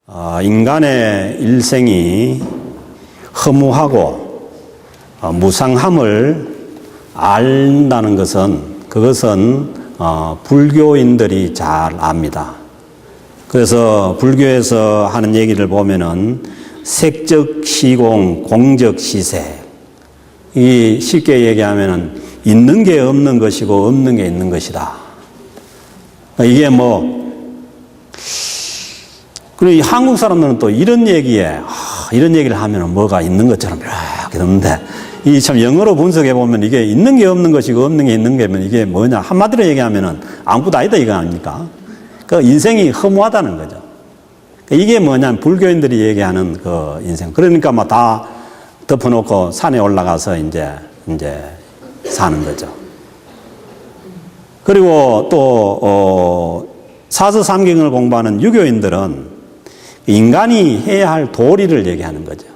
인간의 일생이 허무하고 무상함을 안다는 그것은 불교인들이 잘 압니다. 그래서 불교에서 하는 얘기를 보면은 색적 시공, 공적 시세. 이 쉽게 얘기하면은 있는 게 없는 것이고 없는 게 있는 것이다. 이게 그리고 한국 사람들은 또 이런 얘기를 하면은 뭐가 있는 것처럼 이렇게 듣는데, 이 참 영어로 분석해 보면 이게 있는 게 없는 것이고 없는 게 있는 게면 이게 뭐냐. 한마디로 얘기하면은 아무것도 아니다 이거 아닙니까? 그 인생이 허무하다는 거죠. 이게 뭐냐면 불교인들이 얘기하는 그 인생. 그러니까 다 덮어놓고 산에 올라가서 이제 사는 거죠. 그리고 또 사서삼경을 공부하는 유교인들은 인간이 해야 할 도리를 얘기하는 거죠.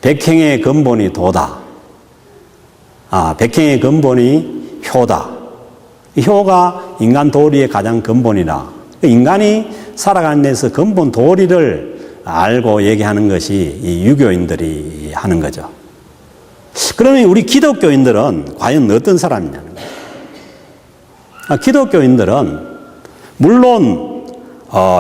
백행의 근본이 도다. 백행의 근본이 효다. 효가 인간 도리의 가장 근본이라. 인간이 살아가는 데서 근본 도리를 알고 얘기하는 것이 이 유교인들이 하는 거죠. 그러면 우리 기독교인들은 과연 어떤 사람이냐는 거예요. 기독교인들은 물론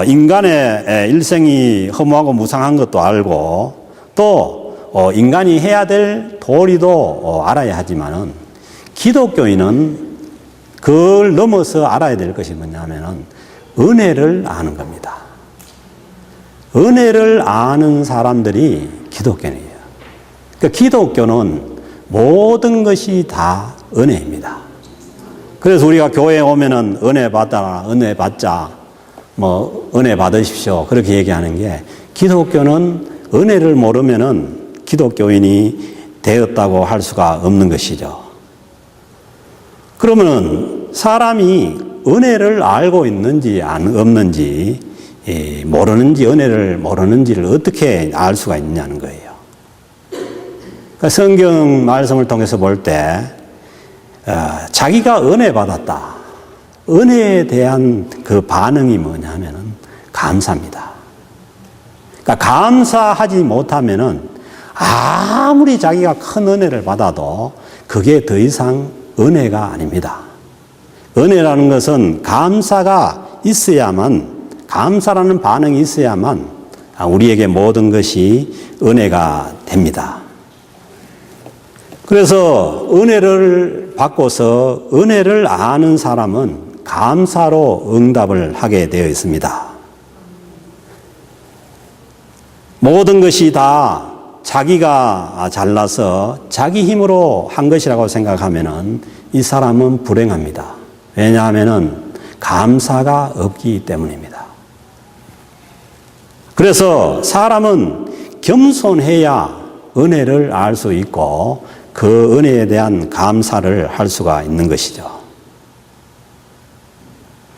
인간의 일생이 허무하고 무상한 것도 알고 또 인간이 해야 될 도리도 알아야 하지만은, 기독교인은 그걸 넘어서 알아야 될 것이 뭐냐면은 은혜를 아는 겁니다. 은혜를 아는 사람들이 기독교인이에요. 그러니까 기독교는 모든 것이 다 은혜입니다. 그래서 우리가 교회에 오면은 은혜 받아라, 은혜 받자, 은혜 받으십시오, 그렇게 얘기하는 게, 기독교는 은혜를 모르면은 기독교인이 되었다고 할 수가 없는 것이죠. 그러면은 사람이 은혜를 알고 있는지 없는지, 모르는지 은혜를 모르는지를 어떻게 알 수가 있냐는 거예요. 그러니까 성경 말씀을 통해서 볼 때 자기가 은혜 받았다. 은혜에 대한 그 반응이 뭐냐면은 감사입니다. 그러니까 감사하지 못하면은 아무리 자기가 큰 은혜를 받아도 그게 더 이상 은혜가 아닙니다. 은혜라는 것은 감사가 있어야만, 감사라는 반응이 있어야만 우리에게 모든 것이 은혜가 됩니다. 그래서 은혜를 받고서 은혜를 아는 사람은 감사로 응답을 하게 되어 있습니다. 모든 것이 다 자기가 잘나서 자기 힘으로 한 것이라고 생각하면은 이 사람은 불행합니다. 왜냐하면은 감사가 없기 때문입니다. 그래서 사람은 겸손해야 은혜를 알 수 있고 그 은혜에 대한 감사를 할 수가 있는 것이죠.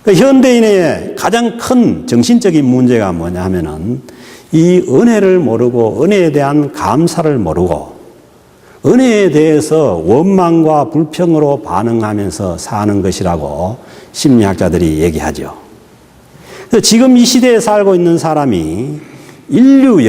현대인의 가장 큰 정신적인 문제가 뭐냐 하면은 이 은혜를 모르고 은혜에 대한 감사를 모르고 은혜에 대해서 원망과 불평으로 반응하면서 사는 것이라고 심리학자들이 얘기하죠. 그래서 지금 이 시대에 살고 있는 사람이 인류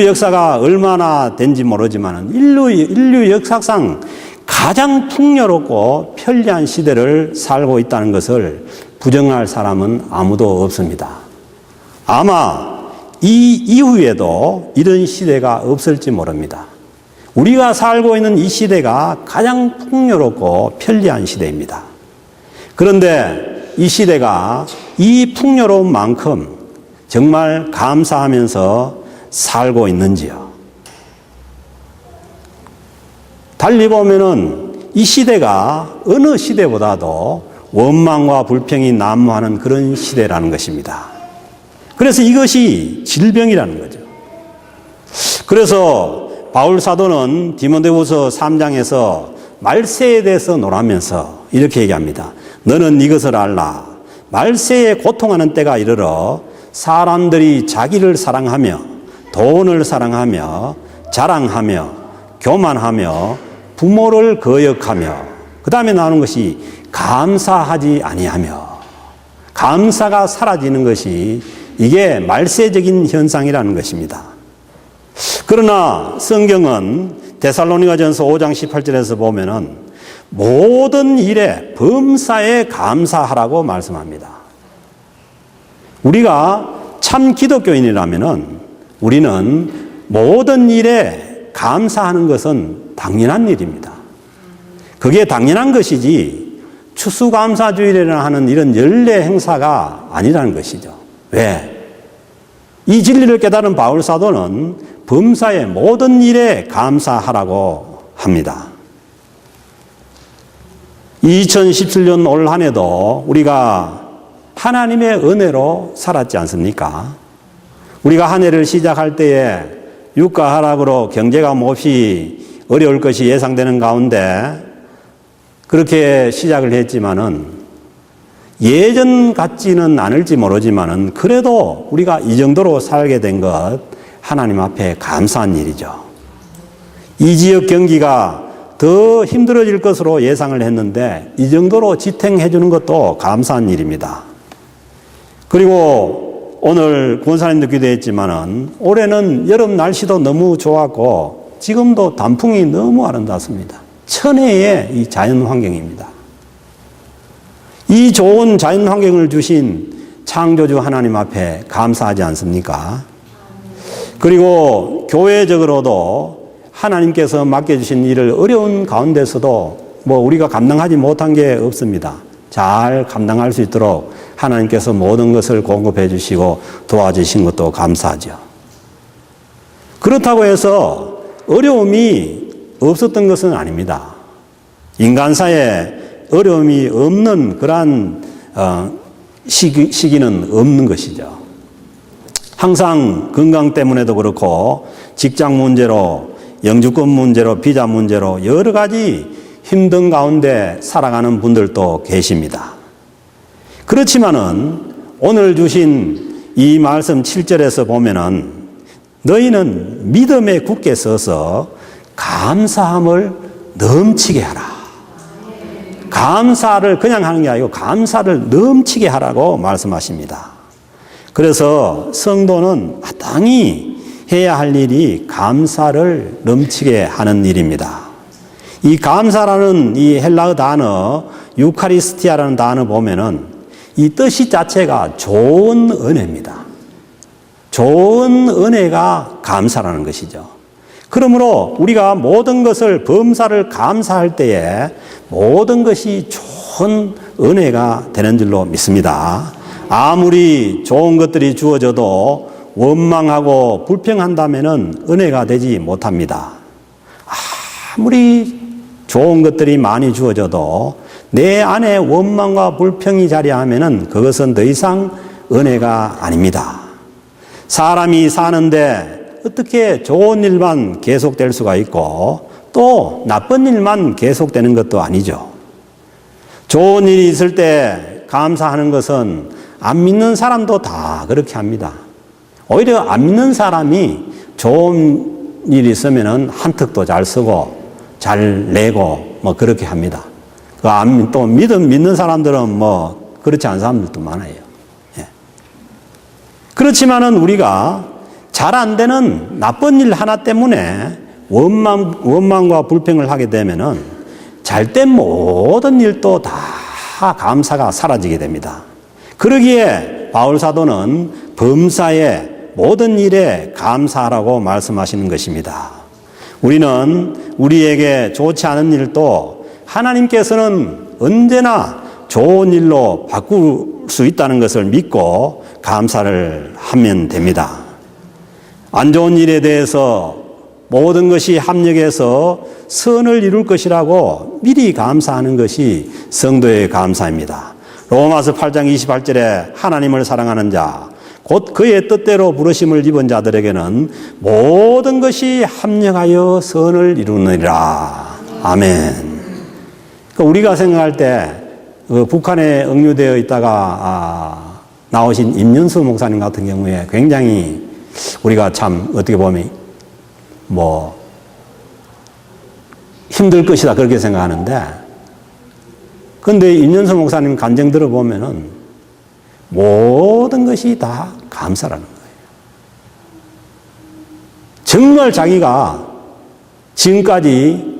역사가 얼마나 된지 모르지만 인류 역사상 가장 풍요롭고 편리한 시대를 살고 있다는 것을 부정할 사람은 아무도 없습니다. 아마 이 이후에도 이런 시대가 없을지 모릅니다. 우리가 살고 있는 이 시대가 가장 풍요롭고 편리한 시대입니다. 그런데 이 시대가 이 풍요로운 만큼 정말 감사하면서 살고 있는지요? 달리 보면은 이 시대가 어느 시대보다도 원망과 불평이 난무하는 그런 시대라는 것입니다. 그래서 이것이 질병이라는 거죠. 그래서 바울 사도는 디모데후서 3장에서 말세에 대해서 논하면서 이렇게 얘기합니다. 너는 이것을 알라. 말세에 고통하는 때가 이르러 사람들이 자기를 사랑하며 돈을 사랑하며 자랑하며 교만하며 부모를 거역하며, 그 다음에 나오는 것이 감사하지 아니하며, 감사가 사라지는 것이 이게 말세적인 현상이라는 것입니다. 그러나 성경은 데살로니가전서 5장 18절에서 보면은 모든 일에 범사에 감사하라고 말씀합니다. 우리가 참 기독교인이라면은 우리는 모든 일에 감사하는 것은 당연한 일입니다. 그게 당연한 것이지 추수감사주일이라 하는 이런 연례 행사가 아니라는 것이죠. 왜? 이 진리를 깨달은 바울사도는 범사의 모든 일에 감사하라고 합니다. 2017년 올 한 해도 우리가 하나님의 은혜로 살았지 않습니까? 우리가 한 해를 시작할 때에 유가 하락으로 경제가 몹시 어려울 것이 예상되는 가운데 그렇게 시작을 했지만은 예전 같지는 않을지 모르지만은 그래도 우리가 이 정도로 살게 된 것 하나님 앞에 감사한 일이죠. 이 지역 경기가 더 힘들어질 것으로 예상을 했는데 이 정도로 지탱해 주는 것도 감사한 일입니다. 그리고 오늘 권사님도 기도했지만은 올해는 여름 날씨도 너무 좋았고 지금도 단풍이 너무 아름답습니다. 천혜의 이 자연 환경입니다. 이 좋은 자연 환경을 주신 창조주 하나님 앞에 감사하지 않습니까? 그리고 교회적으로도 하나님께서 맡겨주신 일을 어려운 가운데서도 우리가 감당하지 못한 게 없습니다. 잘 감당할 수 있도록 하나님께서 모든 것을 공급해 주시고 도와주신 것도 감사하죠. 그렇다고 해서 어려움이 없었던 것은 아닙니다. 인간사에 어려움이 없는 그러한 시기는 없는 것이죠. 항상 건강 때문에도 그렇고 직장 문제로 영주권 문제로 비자 문제로 여러 가지 힘든 가운데 살아가는 분들도 계십니다. 그렇지만은 오늘 주신 이 말씀 7절에서 보면은 너희는 믿음에 굳게 서서 감사함을 넘치게 하라. 감사를 그냥 하는 게 아니고 감사를 넘치게 하라고 말씀하십니다. 그래서 성도는 마땅히 해야 할 일이 감사를 넘치게 하는 일입니다. 이 감사라는 이 헬라어 단어, 유카리스티아라는 단어 보면은 이 뜻이 자체가 좋은 은혜입니다. 좋은 은혜가 감사라는 것이죠. 그러므로 우리가 모든 것을 범사를 감사할 때에 모든 것이 좋은 은혜가 되는 줄로 믿습니다. 아무리 좋은 것들이 주어져도 원망하고 불평한다면은 은혜가 되지 못합니다. 아무리 좋은 것들이 많이 주어져도 내 안에 원망과 불평이 자리하면은 그것은 더 이상 은혜가 아닙니다. 사람이 사는데 어떻게 좋은 일만 계속될 수가 있고 또 나쁜 일만 계속되는 것도 아니죠. 좋은 일이 있을 때 감사하는 것은 안 믿는 사람도 다 그렇게 합니다. 오히려 안 믿는 사람이 좋은 일이 있으면은 한턱도 잘 쓰고 잘 내고 그렇게 합니다. 또 믿는 사람들은 그렇지 않은 사람들도 많아요. 예. 그렇지만은 우리가 잘 안 되는 나쁜 일 하나 때문에 원망과 불평을 하게 되면은 잘된 모든 일도 다 감사가 사라지게 됩니다. 그러기에 바울사도는 범사의 모든 일에 감사하라고 말씀하시는 것입니다. 우리는 우리에게 좋지 않은 일도 하나님께서는 언제나 좋은 일로 바꿀 수 있다는 것을 믿고 감사를 하면 됩니다. 안 좋은 일에 대해서 모든 것이 합력해서 선을 이룰 것이라고 미리 감사하는 것이 성도의 감사입니다. 로마서 8장 28절에 하나님을 사랑하는 자, 곧 그의 뜻대로 부르심을 입은 자들에게는 모든 것이 합력하여 선을 이루느니라. 아멘. 우리가 생각할 때 북한에 억류되어 있다가 나오신 임윤수 목사님 같은 경우에 굉장히 우리가 참 어떻게 보면 힘들 것이다 그렇게 생각하는데, 그런데 임윤수 목사님 간증 들어보면은 모든 것이 다 감사라는 거예요. 정말 자기가 지금까지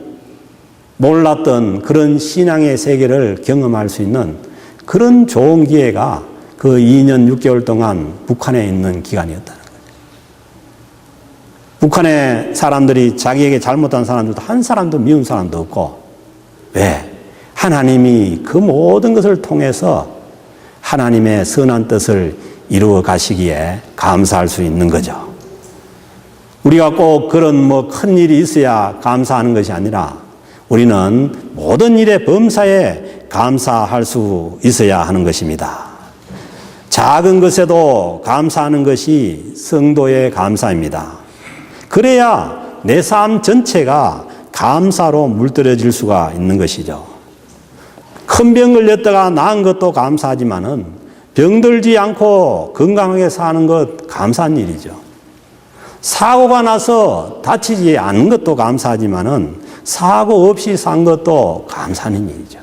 몰랐던 그런 신앙의 세계를 경험할 수 있는 그런 좋은 기회가 그 2년 6개월 동안 북한에 있는 기간이었다는 거죠. 북한의 사람들이 자기에게 잘못한 사람들도 한 사람도 미운 사람도 없고, 왜? 하나님이 그 모든 것을 통해서 하나님의 선한 뜻을 이루어 가시기에 감사할 수 있는 거죠. 우리가 꼭 그런 큰 일이 있어야 감사하는 것이 아니라 우리는 모든 일의 범사에 감사할 수 있어야 하는 것입니다. 작은 것에도 감사하는 것이 성도의 감사입니다. 그래야 내 삶 전체가 감사로 물들여질 수가 있는 것이죠. 큰 병 걸렸다가 나은 것도 감사하지만은 병들지 않고 건강하게 사는 것 감사한 일이죠. 사고가 나서 다치지 않은 것도 감사하지만은 사고 없이 산 것도 감사하는 일이죠.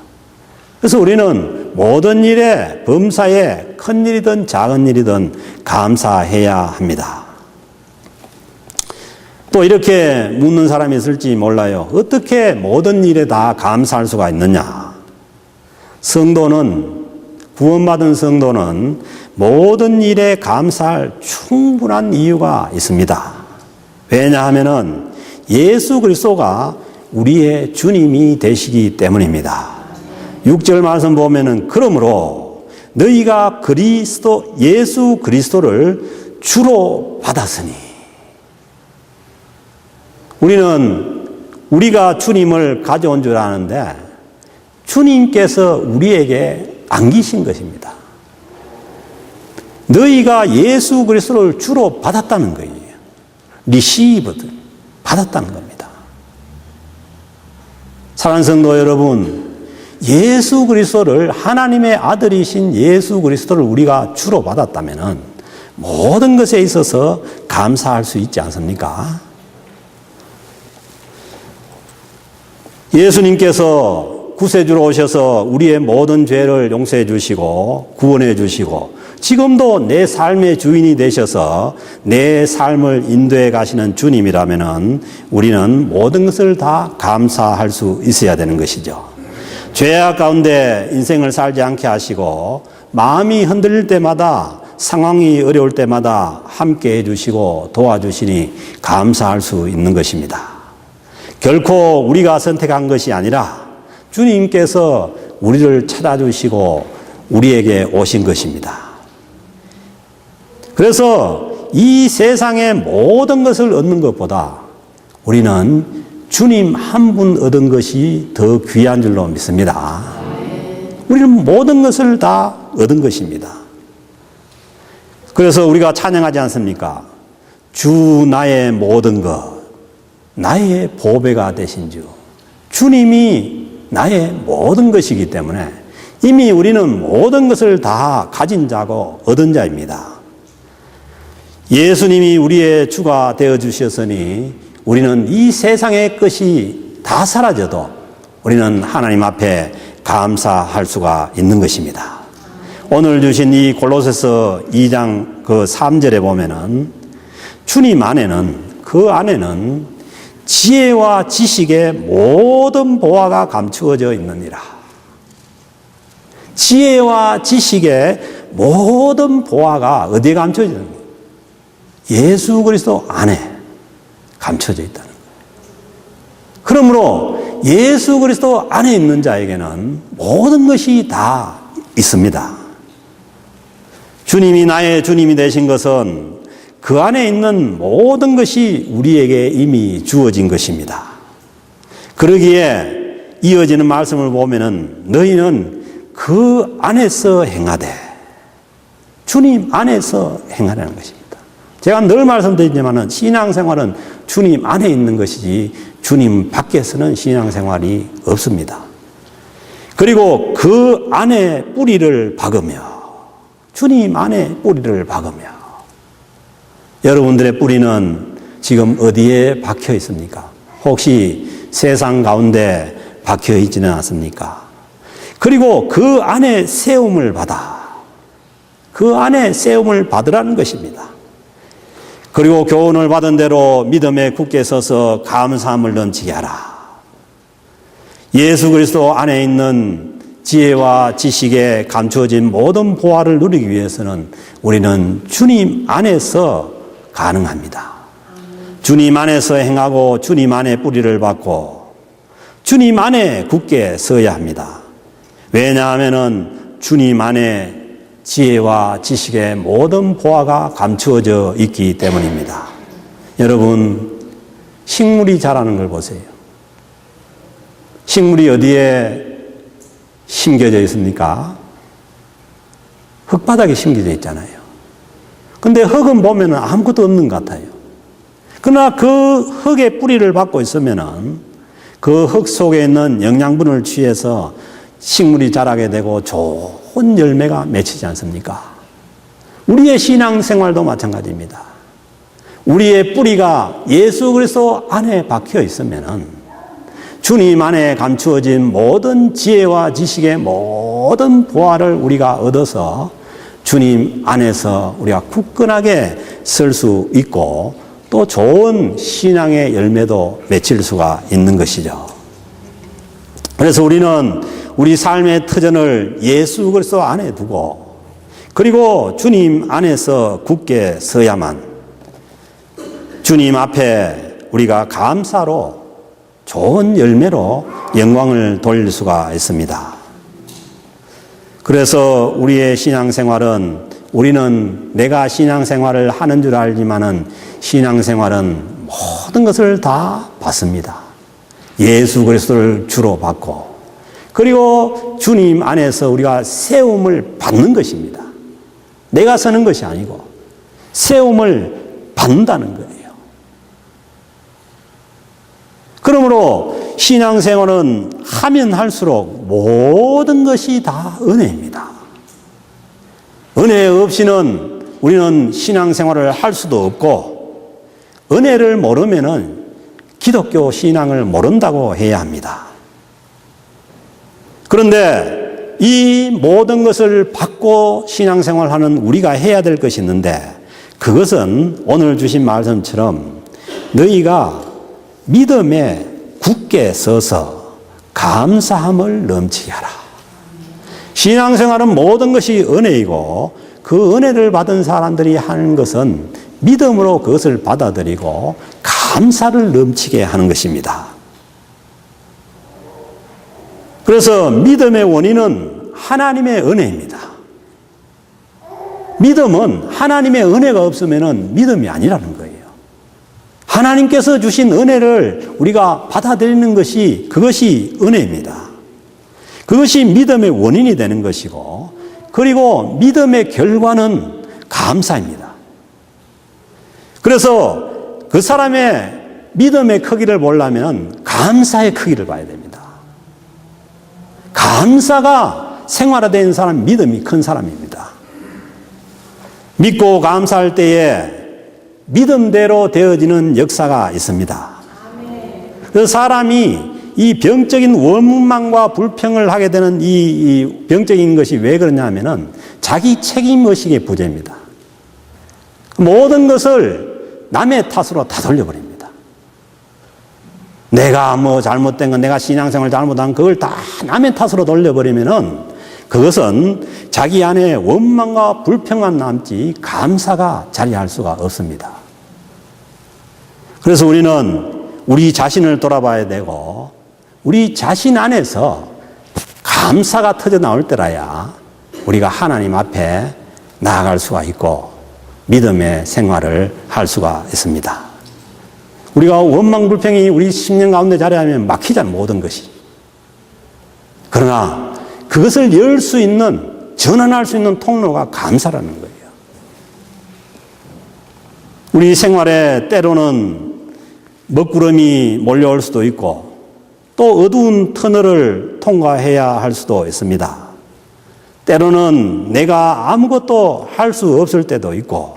그래서 우리는 모든 일에 범사에 큰 일이든 작은 일이든 감사해야 합니다. 또 이렇게 묻는 사람이 있을지 몰라요. 어떻게 모든 일에 다 감사할 수가 있느냐? 성도는, 구원받은 성도는 모든 일에 감사할 충분한 이유가 있습니다. 왜냐하면은 예수 그리스도가 우리의 주님이 되시기 때문입니다. 6절 말씀 보면은 그러므로 너희가 예수 그리스도를 주로 받았으니, 우리는 우리가 주님을 가져온 줄 아는데 주님께서 우리에게 안기신 것입니다. 너희가 예수 그리스도를 주로 받았다는 거예요. received, 받았다는 겁니다. 사랑하는 성도 여러분, 예수 그리스도를, 하나님의 아들이신 예수 그리스도를 우리가 주로 받았다면 모든 것에 있어서 감사할 수 있지 않습니까? 예수님께서 구세주로 오셔서 우리의 모든 죄를 용서해 주시고 구원해 주시고 지금도 내 삶의 주인이 되셔서 내 삶을 인도해 가시는 주님이라면 우리는 모든 것을 다 감사할 수 있어야 되는 것이죠. 죄악 가운데 인생을 살지 않게 하시고 마음이 흔들릴 때마다, 상황이 어려울 때마다 함께 해주시고 도와주시니 감사할 수 있는 것입니다. 결코 우리가 선택한 것이 아니라 주님께서 우리를 찾아주시고 우리에게 오신 것입니다. 그래서 이 세상의 모든 것을 얻는 것보다 우리는 주님 한 분 얻은 것이 더 귀한 줄로 믿습니다. 우리는 모든 것을 다 얻은 것입니다. 그래서 우리가 찬양하지 않습니까? 주 나의 모든 것, 나의 보배가 되신 주. 주님이 나의 모든 것이기 때문에 이미 우리는 모든 것을 다 가진 자고 얻은 자입니다. 예수님이 우리의 주가 되어 주셨으니 우리는 이 세상의 것이 다 사라져도 우리는 하나님 앞에 감사할 수가 있는 것입니다. 오늘 주신 이 골로새서 2장 그 3절에 보면은 주님 안에는, 그 안에는 지혜와 지식의 모든 보화가 감추어져 있느니라. 지혜와 지식의 모든 보화가 어디에 감춰져 있느냐? 예수 그리스도 안에 감춰져 있다는 거예요. 그러므로 예수 그리스도 안에 있는 자에게는 모든 것이 다 있습니다. 주님이 나의 주님이 되신 것은 그 안에 있는 모든 것이 우리에게 이미 주어진 것입니다. 그러기에 이어지는 말씀을 보면은 너희는 그 안에서 행하되, 주님 안에서 행하라는 것입니다. 제가 늘 말씀드리지만은 신앙생활은 주님 안에 있는 것이지 주님 밖에서는 신앙생활이 없습니다. 그리고 그 안에 뿌리를 박으며, 주님 안에 뿌리를 박으며, 여러분들의 뿌리는 지금 어디에 박혀 있습니까? 혹시 세상 가운데 박혀 있지는 않습니까? 그리고 그 안에 세움을 받아, 그 안에 세움을 받으라는 것입니다. 그리고 교훈을 받은 대로 믿음에 굳게 서서 감사함을 넘치게 하라. 예수 그리스도 안에 있는 지혜와 지식에 감추어진 모든 보화를 누리기 위해서는 우리는 주님 안에서 가능합니다. 주님 안에서 행하고 주님 안에 뿌리를 받고 주님 안에 굳게 서야 합니다. 왜냐하면 주님 안에 지혜와 지식의 모든 보화가 감추어져 있기 때문입니다. 여러분, 식물이 자라는 걸 보세요. 식물이 어디에 심겨져 있습니까? 흙바닥에 심겨져 있잖아요. 근데 흙은 보면 아무것도 없는 것 같아요. 그러나 그 흙의 뿌리를 받고 있으면 그 흙 속에 있는 영양분을 취해서 식물이 자라게 되고 좋은 열매가 맺히지 않습니까? 우리의 신앙생활도 마찬가지입니다. 우리의 뿌리가 예수 그리스도 안에 박혀 있으면 주님 안에 감추어진 모든 지혜와 지식의 모든 보화를 우리가 얻어서 주님 안에서 우리가 굳건하게 설 수 있고 또 좋은 신앙의 열매도 맺힐 수가 있는 것이죠. 그래서 우리는 우리 삶의 터전을 예수 그리스도 안에 두고 그리고 주님 안에서 굳게 서야만 주님 앞에 우리가 감사로 좋은 열매로 영광을 돌릴 수가 있습니다. 그래서 우리의 신앙생활은 우리는 내가 신앙생활을 하는 줄 알지만은 신앙생활은 모든 것을 다 받습니다. 예수 그리스도를 주로 받고 그리고 주님 안에서 우리가 세움을 받는 것입니다. 내가 서는 것이 아니고 세움을 받는다는 거예요. 그러므로 신앙생활은 하면 할수록 모든 것이 다 은혜입니다. 은혜 없이는 우리는 신앙생활을 할 수도 없고 은혜를 모르면은 기독교 신앙을 모른다고 해야 합니다. 그런데 이 모든 것을 받고 신앙생활하는 우리가 해야 될 것이 있는데 그것은 오늘 주신 말씀처럼 너희가 믿음에 굳게 서서 감사함을 넘치게 하라. 신앙생활은 모든 것이 은혜이고 그 은혜를 받은 사람들이 하는 것은 믿음으로 그것을 받아들이고 감사를 넘치게 하는 것입니다. 그래서 믿음의 원인은 하나님의 은혜입니다. 믿음은 하나님의 은혜가 없으면 믿음이 아니라는 거예요. 하나님께서 주신 은혜를 우리가 받아들이는 것이 그것이 은혜입니다. 그것이 믿음의 원인이 되는 것이고 그리고 믿음의 결과는 감사입니다. 그래서 그 사람의 믿음의 크기를 보려면 감사의 크기를 봐야 됩니다. 감사가 생활화된 사람, 믿음이 큰 사람입니다. 믿고 감사할 때에 믿음대로 되어지는 역사가 있습니다. 그래서 사람이 이 병적인 원망과 불평을 하게 되는 이 병적인 것이 왜 그러냐 하면은 자기 책임의식의 부재입니다. 모든 것을 남의 탓으로 다 돌려버립니다. 내가 뭐 잘못된 건 내가 신앙생활 잘못한 그걸 다 남의 탓으로 돌려버리면은 그것은 자기 안에 원망과 불평만 남지 감사가 자리할 수가 없습니다. 그래서 우리는 우리 자신을 돌아봐야 되고 우리 자신 안에서 감사가 터져 나올 때라야 우리가 하나님 앞에 나아갈 수가 있고 믿음의 생활을 할 수가 있습니다. 우리가 원망 불평이 우리 심령 가운데 자리하면 막히잖아요, 모든 것이. 그러나 그것을 열 수 있는, 전환할 수 있는 통로가 감사라는 거예요. 우리 생활에 때로는 먹구름이 몰려올 수도 있고 또 어두운 터널을 통과해야 할 수도 있습니다. 때로는 내가 아무것도 할 수 없을 때도 있고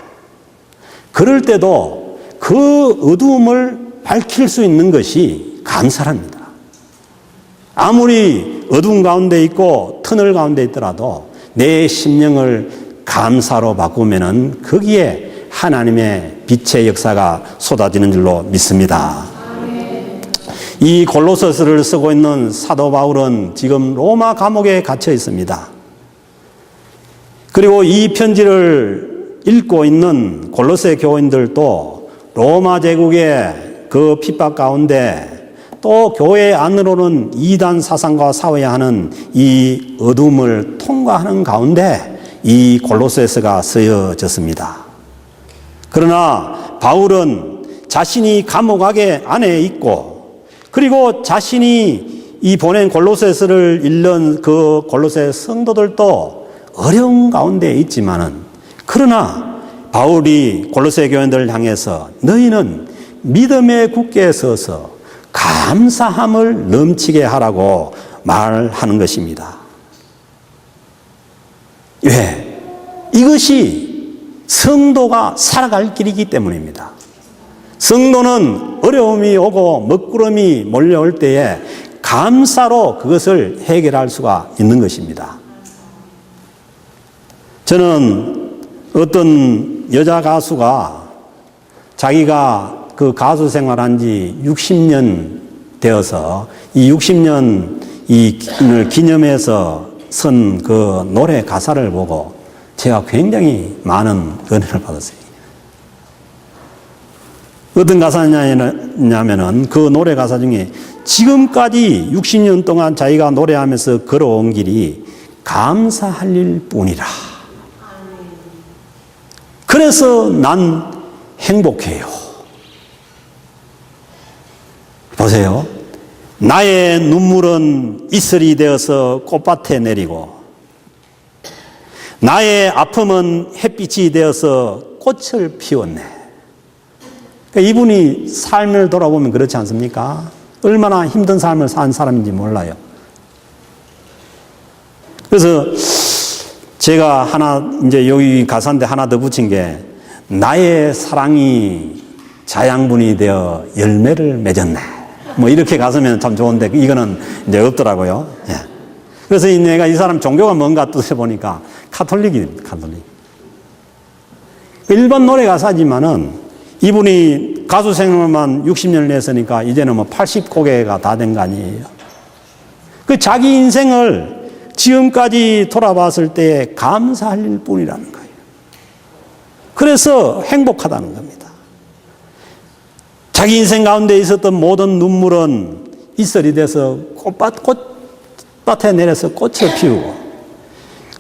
그럴 때도 그 어두움을 밝힐 수 있는 것이 감사랍니다. 아무리 어두운 가운데 있고 터널 가운데 있더라도 내 심령을 감사로 바꾸면은 거기에 하나님의 빛의 역사가 쏟아지는 줄로 믿습니다. 이 골로새서를 쓰고 있는 사도 바울은 지금 로마 감옥에 갇혀 있습니다. 그리고 이 편지를 읽고 있는 골로새 교인들도 로마 제국의 그 핍박 가운데 또 교회 안으로는 이단 사상과 싸워야 하는 이 어둠을 통과하는 가운데 이 골로새서가 쓰여졌습니다. 그러나 바울은 자신이 감옥 안에 있고 그리고 자신이 이 보낸 골로새서를 읽는 그 골로새 성도들도 어려운 가운데 있지만은 그러나 바울이 골로새 교인들을 향해서 너희는 믿음에 굳게 서서 감사함을 넘치게 하라고 말하는 것입니다. 왜? 이것이 성도가 살아갈 길이기 때문입니다. 성도는 어려움이 오고 먹구름이 몰려올 때에 감사로 그것을 해결할 수가 있는 것입니다. 저는 어떤 여자 가수가 자기가 그 가수 생활한 지 60년 되어서 이 60년 을 기념해서 쓴 그 노래 가사를 보고 제가 굉장히 많은 은혜를 받았어요. 어떤 가사냐면은 그 노래 가사 중에 지금까지 60년 동안 자기가 노래하면서 걸어온 길이 감사할 일 뿐이라. 그래서 난 행복해요. 보세요. 나의 눈물은 이슬이 되어서 꽃밭에 내리고 나의 아픔은 햇빛이 되어서 꽃을 피웠네. 그러니까 이분이 삶을 돌아보면 그렇지 않습니까? 얼마나 힘든 삶을 산 사람인지 몰라요. 그래서 제가 이제 여기 가사인데 하나 더 붙인 게 나의 사랑이 자양분이 되어 열매를 맺었네. 뭐 이렇게 가서면 참 좋은데 이거는 이제 없더라고요. 예. 그래서 내가 이 사람 종교가 뭔가 뜻해 보니까 카톨릭입니다. 카톨릭. 일반 노래 가사지만은 이분이 가수 생활만 60년을 했으니까 이제는 뭐 80곡가 다 된 거 아니에요. 그 자기 인생을 지금까지 돌아봤을 때 감사할 일 뿐이라는 거예요. 그래서 행복하다는 겁니다. 자기 인생 가운데 있었던 모든 눈물은 이슬이 돼서 꽃밭에 내려서 꽃을 피우고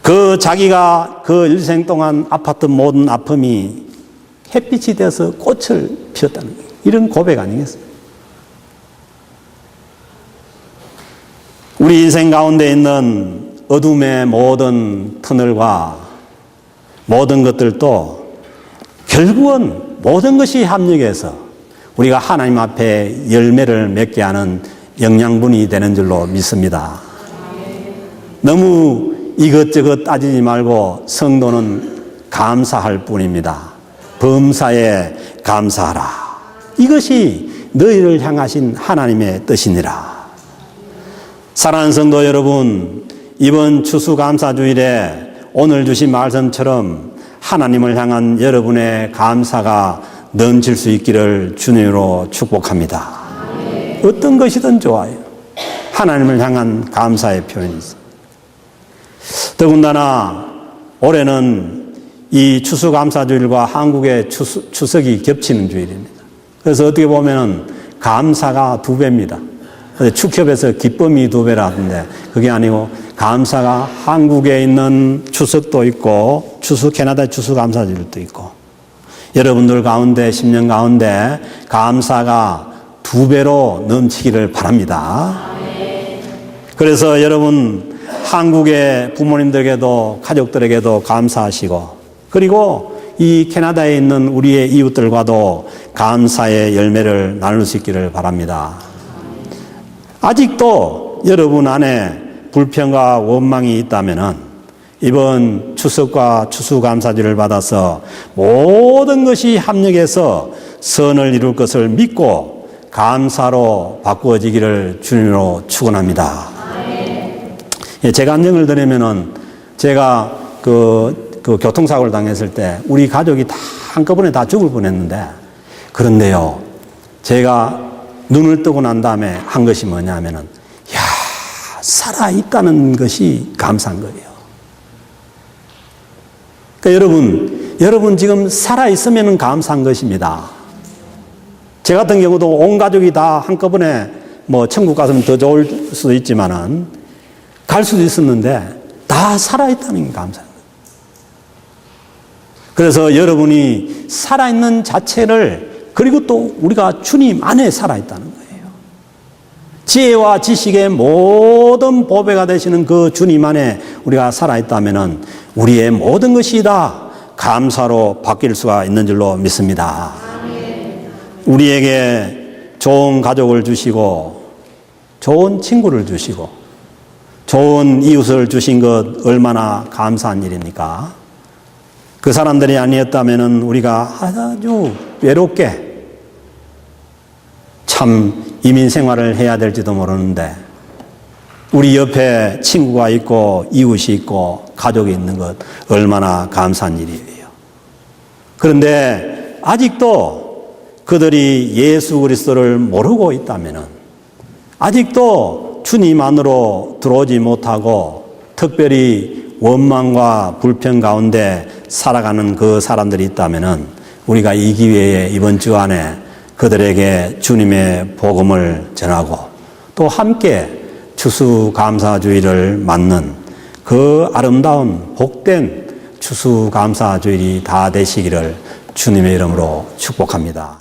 그 자기가 그 일생 동안 아팠던 모든 아픔이 햇빛이 돼서 꽃을 피웠다는 거예요. 이런 고백 아니겠어요? 우리 인생 가운데 있는 어둠의 모든 터널과 모든 것들도 결국은 모든 것이 합력해서 우리가 하나님 앞에 열매를 맺게 하는 영양분이 되는 줄로 믿습니다. 너무 이것저것 따지지 말고 성도는 감사할 뿐입니다. 범사에 감사하라. 이것이 너희를 향하신 하나님의 뜻이니라. 사랑하는 성도 여러분, 이번 추수감사주일에 오늘 주신 말씀처럼 하나님을 향한 여러분의 감사가 넘칠 수 있기를 주님으로 축복합니다. 어떤 것이든 좋아요. 하나님을 향한 감사의 표현이 있습니다. 더군다나 올해는 이 추수감사주일과 한국의 추석이 겹치는 주일입니다. 그래서 어떻게 보면 감사가 2배입니다. 축협에서 기쁨이 2배라 하던데 그게 아니고 감사가 한국에 있는 추석도 있고 캐나다 추수감사주일도 있고 여러분들 가운데 10년 가운데 감사가 2배로 넘치기를 바랍니다. 그래서 여러분 한국의 부모님들에게도 가족들에게도 감사하시고 그리고 이 캐나다에 있는 우리의 이웃들과도 감사의 열매를 나눌 수 있기를 바랍니다. 아직도 여러분 안에 불평과 원망이 있다면은 이번 추석과 추수감사주를 받아서 모든 것이 합력해서 선을 이룰 것을 믿고 감사로 바꾸어지기를 주님으로 축원합니다. 예, 제가 안녕을 드리면은 제가 그 그 교통사고를 당했을 때 우리 가족이 다 한꺼번에 다 죽을 뻔했는데, 그런데요, 제가 눈을 뜨고 난 다음에 한 것이 뭐냐면은, 야, 살아있다는 것이 감사한 거예요. 그러니까 여러분 지금 살아있으면 감사한 것입니다. 제 같은 경우도 온 가족이 다 한꺼번에 뭐 천국 갔으면 더 좋을 수도 있지만은 갈 수도 있었는데 다 살아있다는 게 감사한 거예요. 그래서 여러분이 살아있는 자체를, 그리고 또 우리가 주님 안에 살아있다는 거예요. 지혜와 지식의 모든 보배가 되시는 그 주님 안에 우리가 살아있다면은 우리의 모든 것이 다 감사로 바뀔 수가 있는 줄로 믿습니다. 우리에게 좋은 가족을 주시고 좋은 친구를 주시고 좋은 이웃을 주신 것 얼마나 감사한 일입니까? 그 사람들이 아니었다면 우리가 아주 외롭게 참 이민 생활을 해야 될지도 모르는데, 우리 옆에 친구가 있고 이웃이 있고 가족이 있는 것 얼마나 감사한 일이에요. 그런데 아직도 그들이 예수 그리스도를 모르고 있다면, 아직도 주님 안으로 들어오지 못하고 특별히 원망과 불평 가운데 살아가는 그 사람들이 있다면, 우리가 이 기회에 이번 주 안에 그들에게 주님의 복음을 전하고 또 함께 추수감사주일을 맞는 그 아름다운 복된 추수감사주일이 다 되시기를 주님의 이름으로 축복합니다.